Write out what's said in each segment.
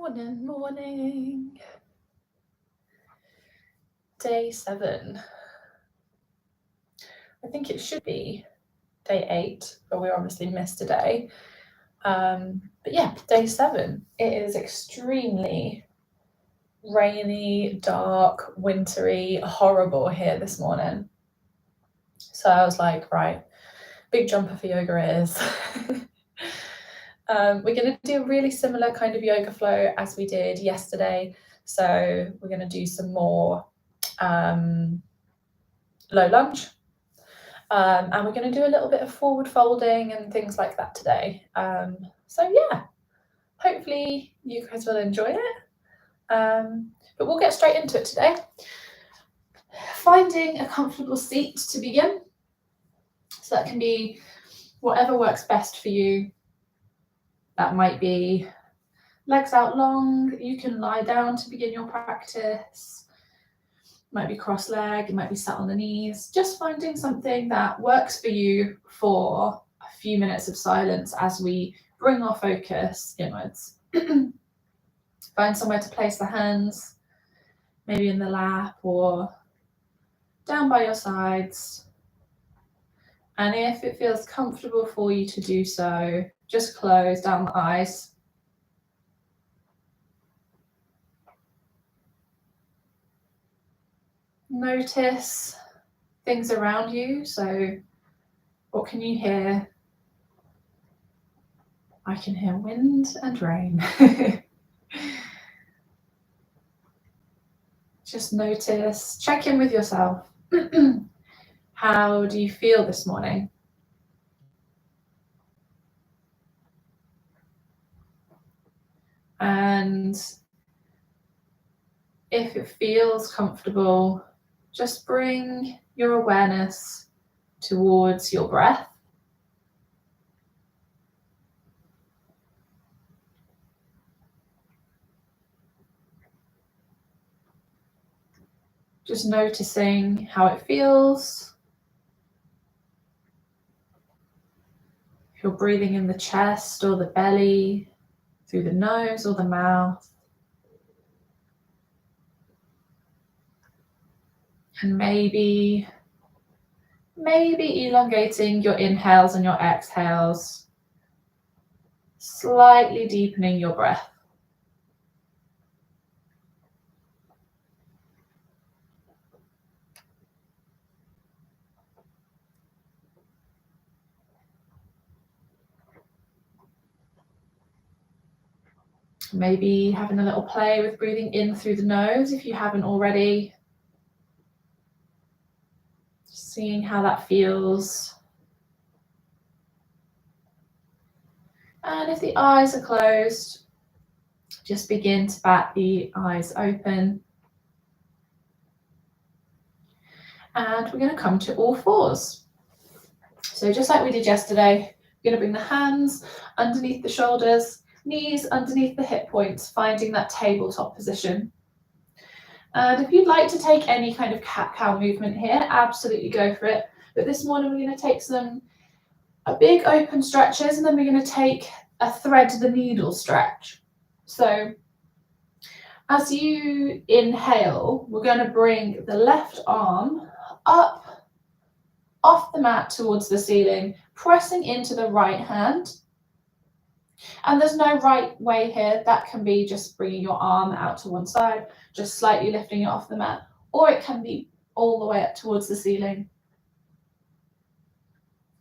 Morning. Day 7. I think it should be day 8, but we obviously missed a day. But yeah, day 7. It is extremely rainy, dark, wintry, horrible here this morning. So I was like, right, big jumper for yoga it is. We're going to do a really similar kind of yoga flow as we did yesterday. So we're going to do some more low lunge. And we're going to do a little bit of forward folding and things like that today. So yeah, hopefully you guys will enjoy it. But we'll get straight into it today. Finding a comfortable seat to begin. So that can be whatever works best for you. That might be legs out long. You can lie down to begin your practice. It might be cross-legged, it might be sat on the knees. Just finding something that works for you for a few minutes of silence as we bring our focus inwards. Find somewhere to place the hands, maybe in the lap or down by your sides. And if it feels comfortable for you to do so, just close down the eyes. Notice things around you. So what can you hear? I can hear wind and rain. Just notice, check in with yourself. How do you feel this morning? And if it feels comfortable, just bring your awareness towards your breath. Just noticing how it feels. If you're breathing in the chest or the belly, through the nose or the mouth. And maybe elongating your inhales and your exhales, slightly deepening your breath. Maybe having a little play with breathing in through the nose if you haven't already. Seeing how that feels. And if the eyes are closed, just begin to bat the eyes open. And we're going to come to all fours. So just like we did yesterday, we're going to bring the hands underneath the shoulders, knees underneath the hip points, finding that tabletop position. And if you'd like to take any kind of cat-cow movement here, absolutely go for it. But this morning we're going to take a big open stretches, and then we're going to take a thread the needle stretch. So as you inhale, we're going to bring the left arm up off the mat towards the ceiling, pressing into the right hand. And there's no right way here. That can be just bringing your arm out to one side, just slightly lifting it off the mat, or it can be all the way up towards the ceiling.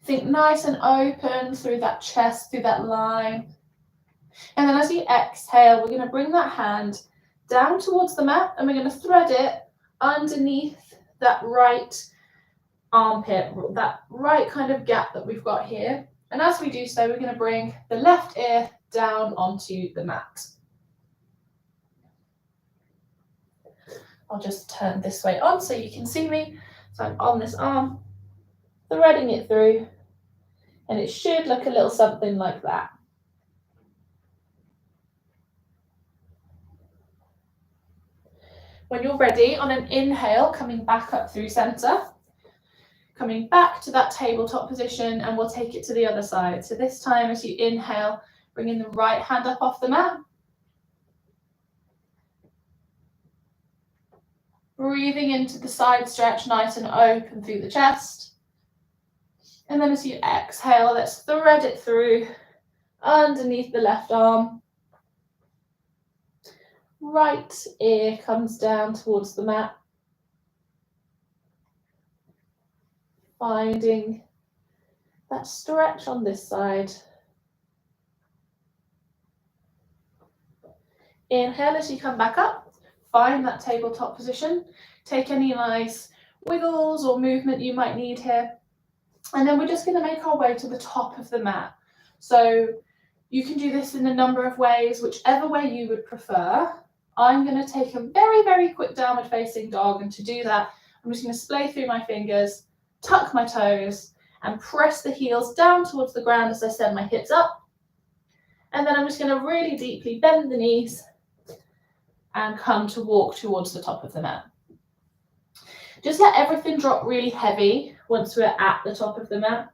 Think nice and open through that chest, through that line. And then as you exhale, we're going to bring that hand down towards the mat, and we're going to thread it underneath that right armpit, that right kind of gap that we've got here. And as we do so, we're going to bring the left ear down onto the mat. I'll just turn this way on so you can see me. So I'm on this arm, threading it through, and it should look a little something like that. When you're ready, on an inhale, coming back up through center, coming back to that tabletop position, and we'll take it to the other side. So this time as you inhale, bringing the right hand up off the mat. Breathing into the side stretch, nice and open through the chest. And then as you exhale, let's thread it through underneath the left arm. Right ear comes down towards the mat. Finding that stretch on this side. Inhale as you come back up. Find that tabletop position. Take any nice wiggles or movement you might need here. And then we're just going to make our way to the top of the mat. So you can do this in a number of ways, whichever way you would prefer. I'm going to take a very, very quick downward facing dog. And to do that, I'm just going to splay through my fingers, tuck my toes, and press the heels down towards the ground as I send my hips up. And then I'm just going to really deeply bend the knees and come to walk towards the top of the mat. Just let everything drop really heavy once we're at the top of the mat.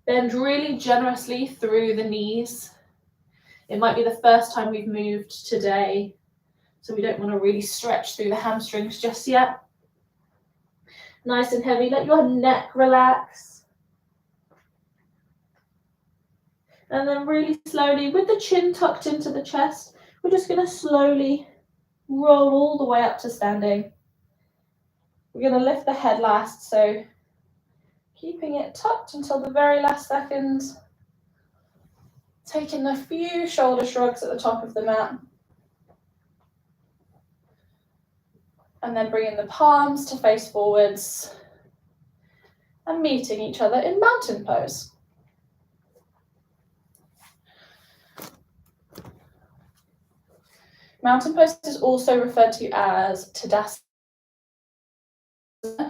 Bend really generously through the knees. It might be the first time we've moved today, so we don't want to really stretch through the hamstrings just yet. Nice and heavy. Let your neck relax. And then really slowly, with the chin tucked into the chest, we're just going to slowly roll all the way up to standing. We're going to lift the head last, so keeping it tucked until the very last second. Taking a few shoulder shrugs at the top of the mat. And then bringing the palms to face forwards and meeting each other in mountain pose. Mountain pose is also referred to as Tadasana.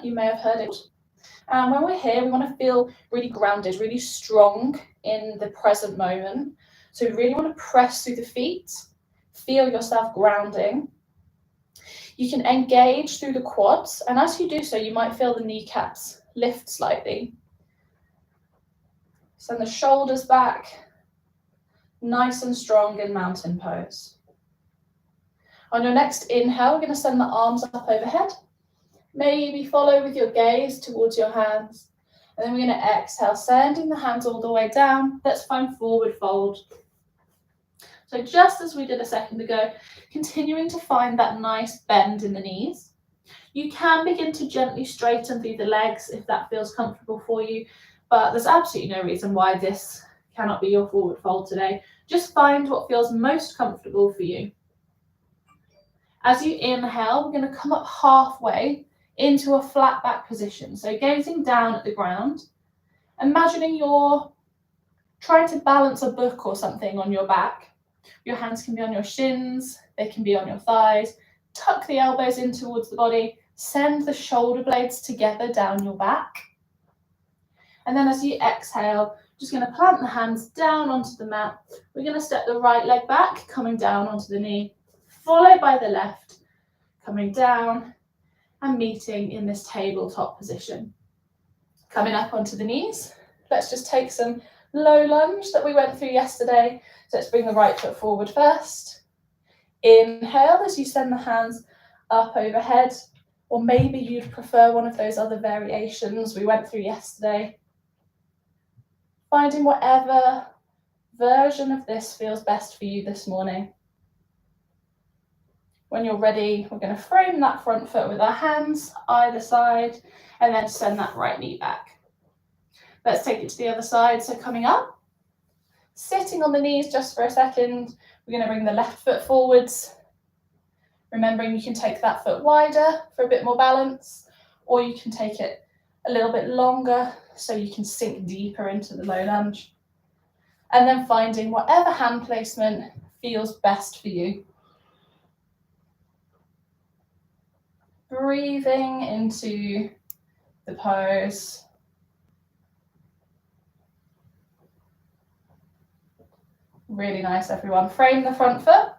You may have heard it. And when we're here, we want to feel really grounded, really strong in the present moment. So we really want to press through the feet, feel yourself grounding. You can engage through the quads, and as you do so, you might feel the kneecaps lift slightly. Send the shoulders back, nice and strong in mountain pose. On your next inhale, we're going to send the arms up overhead. Maybe follow with your gaze towards your hands. And then we're going to exhale, sending the hands all the way down. Let's find forward fold. So just as we did a second ago, continuing to find that nice bend in the knees. You can begin to gently straighten through the legs if that feels comfortable for you, but there's absolutely no reason why this cannot be your forward fold today. Just find what feels most comfortable for you. As you inhale, we're going to come up halfway into a flat back position. So gazing down at the ground, imagining you're trying to balance a book or something on your back. Your hands can be on your shins, they can be on your thighs. Tuck the elbows in towards the body, send the shoulder blades together down your back. And then as you exhale, just going to plant the hands down onto the mat. We're going to step the right leg back, coming down onto the knee, followed by the left, coming down and meeting in this tabletop position. Coming up onto the knees, let's just take some low lunge that we went through yesterday. So let's bring the right foot forward first. Inhale as you send the hands up overhead, or maybe you'd prefer one of those other variations we went through yesterday. Finding whatever version of this feels best for you this morning. When you're ready, we're going to frame that front foot with our hands either side and then send that right knee back. Let's take it to the other side. So coming up, sitting on the knees just for a second, we're going to bring the left foot forwards. Remembering you can take that foot wider for a bit more balance, or you can take it a little bit longer so you can sink deeper into the low lunge. And then finding whatever hand placement feels best for you. Breathing into the pose. Really nice, everyone. Frame the front foot,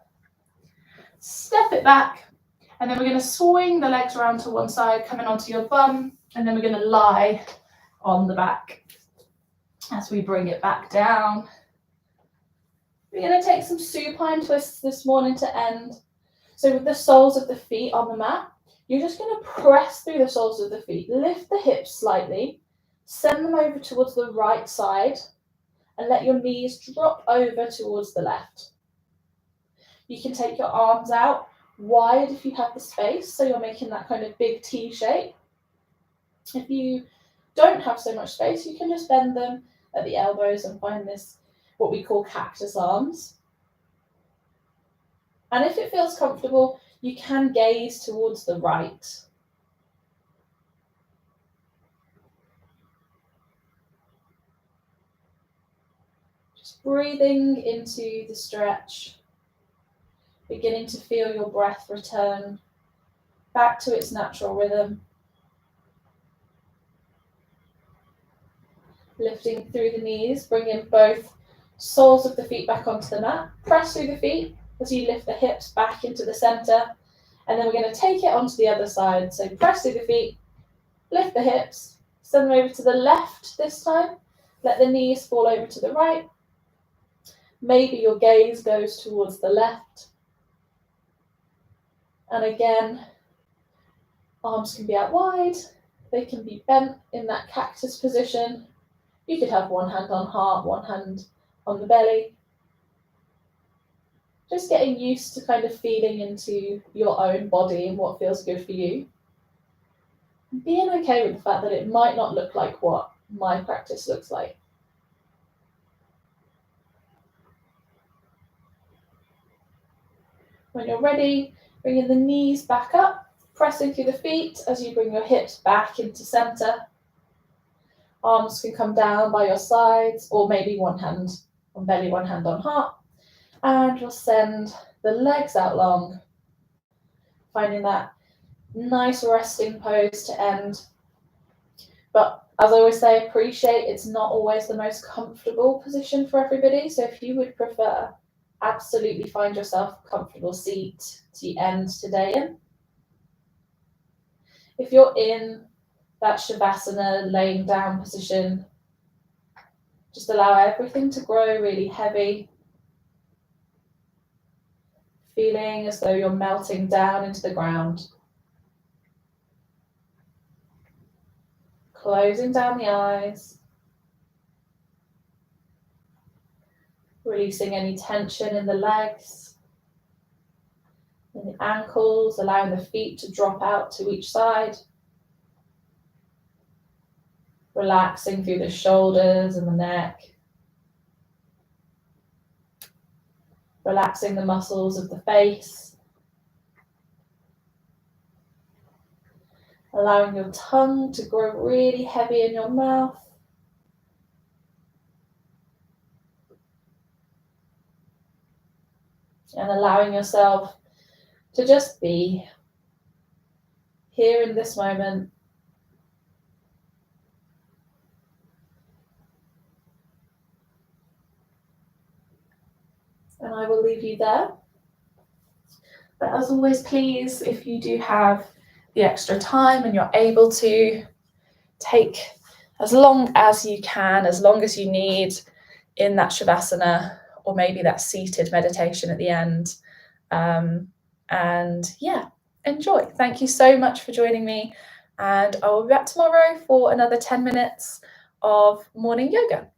step it back, and then we're going to swing the legs around to one side, coming onto your bum, and then we're going to lie on the back as we bring it back down. We're going to take some supine twists this morning to end. So with the soles of the feet on the mat, You're just going to press through the soles of the feet, lift the hips slightly, send them over towards the right side, and let your knees drop over towards the left. You can take your arms out wide if you have the space, so you're making that kind of big T shape. If you don't have so much space, you can just bend them at the elbows and find this, what we call cactus arms. And if it feels comfortable, you can gaze towards the right. Just breathing into the stretch, beginning to feel your breath return back to its natural rhythm. Lifting through the knees, bringing both soles of the feet back onto the mat. Press through the feet as you lift the hips back into the center. And then we're going to take it onto the other side. So press through the feet, lift the hips, send them over to the left this time. Let the knees fall over to the right. Maybe your gaze goes towards the left. And again, arms can be out wide. They can be bent in that cactus position. You could have one hand on heart, one hand on the belly. Just getting used to kind of feeling into your own body and what feels good for you. Being okay with the fact that it might not look like what my practice looks like. When you're ready, bringing the knees back up, pressing through the feet as you bring your hips back into center. Arms can come down by your sides, or maybe one hand on belly, one hand on heart. And we'll send the legs out long, finding that nice resting pose to end. But as I always say, appreciate it's not always the most comfortable position for everybody. So if you would prefer, absolutely find yourself a comfortable seat to end today in. If you're in that Shavasana laying down position, just allow everything to grow really heavy, feeling as though you're melting down into the ground. Closing down the eyes, releasing any tension in the legs, in the ankles, allowing the feet to drop out to each side. Relaxing through the shoulders and the neck. Relaxing the muscles of the face. Allowing your tongue to grow really heavy in your mouth. And allowing yourself to just be here in this moment. And I will leave you there. But as always, please, if you do have the extra time and you're able to, take as long as you can, as long as you need in that Shavasana, or maybe that seated meditation at the end. And yeah, enjoy. Thank you so much for joining me. And I will be back tomorrow for another 10 minutes of morning yoga.